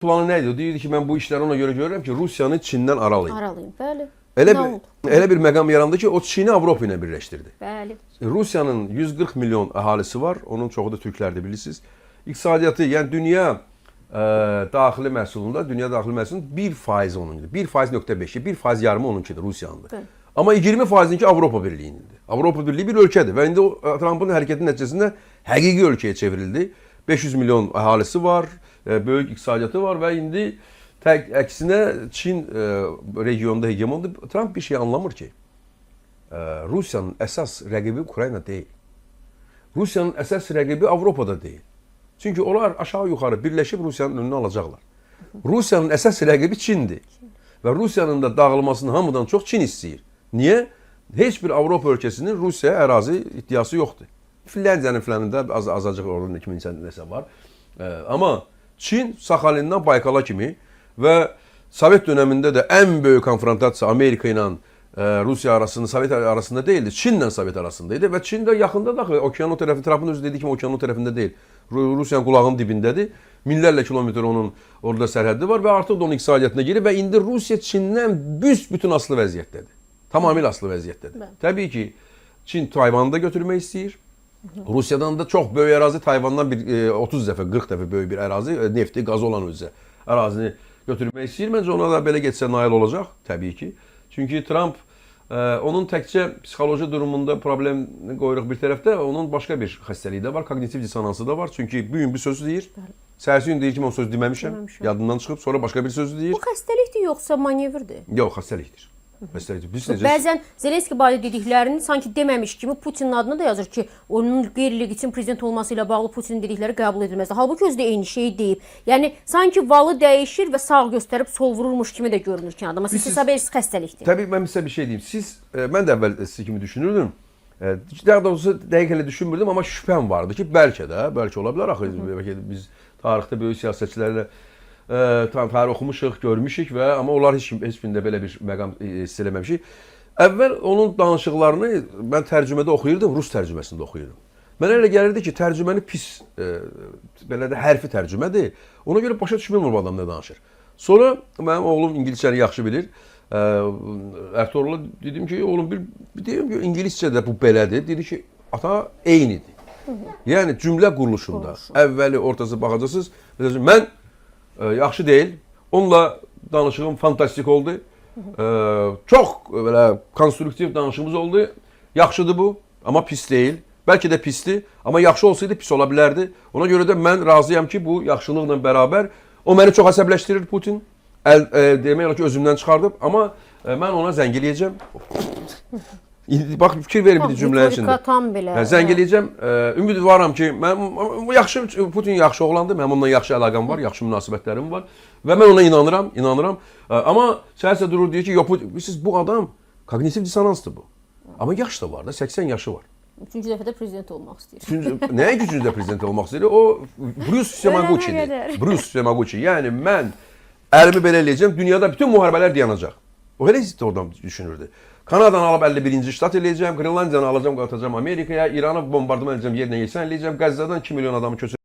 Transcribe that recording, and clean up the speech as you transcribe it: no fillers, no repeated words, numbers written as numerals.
Planı nə idi? Deyirdi ki, mən bu işləri ona görə görürəm ki, Rusiyanı Çindən aralayım. Aralayım, bəli. Elə bir məqam yarandı ki, o Çini Avropa ilə birləşdirdi. Bəli. Rusiyanın 140 milyon əhalisi var, onun çoxu da türklərdir, bilirsiniz. İqtisadiyyatı, yəni dünya daxili məhsulunda, dünya daxili məhsulunun 1% onunkidir. 1,5%, 1% yarımı onunkidir, Rusiyanındır. Bəli. Amma 20%-inki Avropa Birliyinindir. Avropa Birliyi bir ölkədir və indi Trump'ın hərəkəti nəticəsində həqiqi ölkəyə çevrildi. 500 milyon əhalisi var, böyük iqtisadiyyatı var və indi əksinə Çin regionda hegemondur. Trump bir şey anlamır ki, Rusiyanın əsas rəqibi Ukrayna deyil. Rusiyanın əsas rəqibi Avropada deyil. Çünki onlar aşağı-yuxarı birləşib Rusiyanın önünü alacaqlar. Rusiyanın əsas rəqibi Çindir. Və Rusiyanın da dağılmasını hamıdan çox Çin istəyir. Niyə? Heç bir Avropa ölkəsinin Rusiyaya ərazi iddiası yoxdur. Finlandiyanın filanında azacıq orada 2000 nəsə var. Amma Çin Saxalindən Baykala kimi və Sovet dönəmində də ən böyük konfrontasiya Amerika ilə Rusiya arasında, Sovet arasında deyildi. Çinlə Sovet arasındaydı və Çin də yaxında da okeanın o tərəfində, Trump'ın özü dediyi kimi okeanın o tərəfində deyil. Rusiyanın qulağının dibindədir. Minlərlə kilometr onun orada sərhəddi var və artıq da onun iqtisadiyyatına girir və indi Rusiya Çindən büsbütün asılı vəziyyətdədir. Tamamilə asılı vəziyyətdədir. Təbii ki, Çin Tayvanı da götürmək istəyir. Rusiyadan da çox böyük ərazi, Tayvandan 30 dəfə, 40 dəfə böyük bir ərazi, nefti, qazı olan özü ərazini götürmək istəyir. Məncə ona da belə getsə nail olacaq, təbii ki. Çünki Trump onun təkcə psixoloji durumunda problem qoyuruq bir tərəfdə, onun başqa bir xəstəliyi də var, kognitiv dissonansı da var. Çünki bu gün bir sözü deyir, səhərsi gün deyir ki, mən o sözü deməmişəm, yadından çıxıb, sonra başqa bir sözü deyir. Bu xəstəlikdir yoxsa manevrdir? Yox, xəstəlikdir. Bəzən Zelenski barədə dediklərini sanki deməmiş kimi Putinin adına da yazır ki, onun qeyri-legitim prezident olması ilə bağlı Putinin dedikləri qəbul edilməzdir. Halbuki özü də eyni şeyi deyib. Yəni sanki valı dəyişir və sağ göstərib sol vururmuş kimi də görünür ki, amma siz hesab edirsiniz xəstəlikdir. Təbii mən sizə bir şey deyim. Mən də əvvəl siz kimi düşünürdüm. Daha doğrusu dəqiq elə düşünmürdüm, amma şübhəm vardı ki, bəlkə ola bilər. Axı biz tarixdə böyük siyasətçilərlə tarix oxumuşuq, görmüşük və amma onlar heç birində belə bir məqam hiss eləməmişik. Əvvəl onun danışıqlarını mən tərcümədə oxuyurdum, rus tərcüməsində oxuyurdum. Mənə elə gəlirdi ki, tərcüməni pis, belə də hərfi tərcümədir. Ona görə başa düşmürəm bu adam nə danışır. Sonra mənim oğlum İngiliscəni yaxşı bilir. Ərtuğrula dedim ki, oğlum deyim ki, İngiliscə də bu belədir. Dedi ki, ata eynidir. Yəni cümlə quruluşunda əvvəli, ortası baxacaqsınız. Mən yaxşı deyil. Onunla danışığım fantastik oldu. Çox belə konstruktiv danışığımız oldu. Yaxşıdır bu, amma pis deyil. Bəlkə də pisdir, amma yaxşı olsaydı pis ola bilərdi. Ona görə də mən razıyam ki, bu yaxşılıqla bərabər o məni çox əsəbləşdirir Putin. Demək olar ki, özümdən çıxardıb, amma mən ona zəng eləyəcəm. Bax, fikir verin bir cümlənin içində. Zəng eləyəcəm. Ümid varam ki, Putin yaxşı oğlandır, mənim onunla yaxşı əlaqəm var, yaxşı münasibətlərim var və mən ona inanıram. Amma səhərsə durur deyir ki, siz bu adam kognitiv dissonansdır bu. Amma yaş da var da, 80 yaşı var. Üçüncü dəfədə prezident olmaq istəyir. Nəyə üçüncü də prezident olmaq istəyir? O Bruce Yamaguchi'dir. Bruce Yamaguchi. Yəni mən əlimi belə eləyəcəm, dünyada bütün müharibələr dayanacaq. O elə oradan düşünürdü. Kanadanı alıb 51-ci ştat eləyəcəm, Qrinlandiyanı alacam, qatacam Amerikaya, İranı bombardıman edəcəm, yerinə yesən eləyəcəm, Qəzzadan 2 milyon adamı köçürəcəm.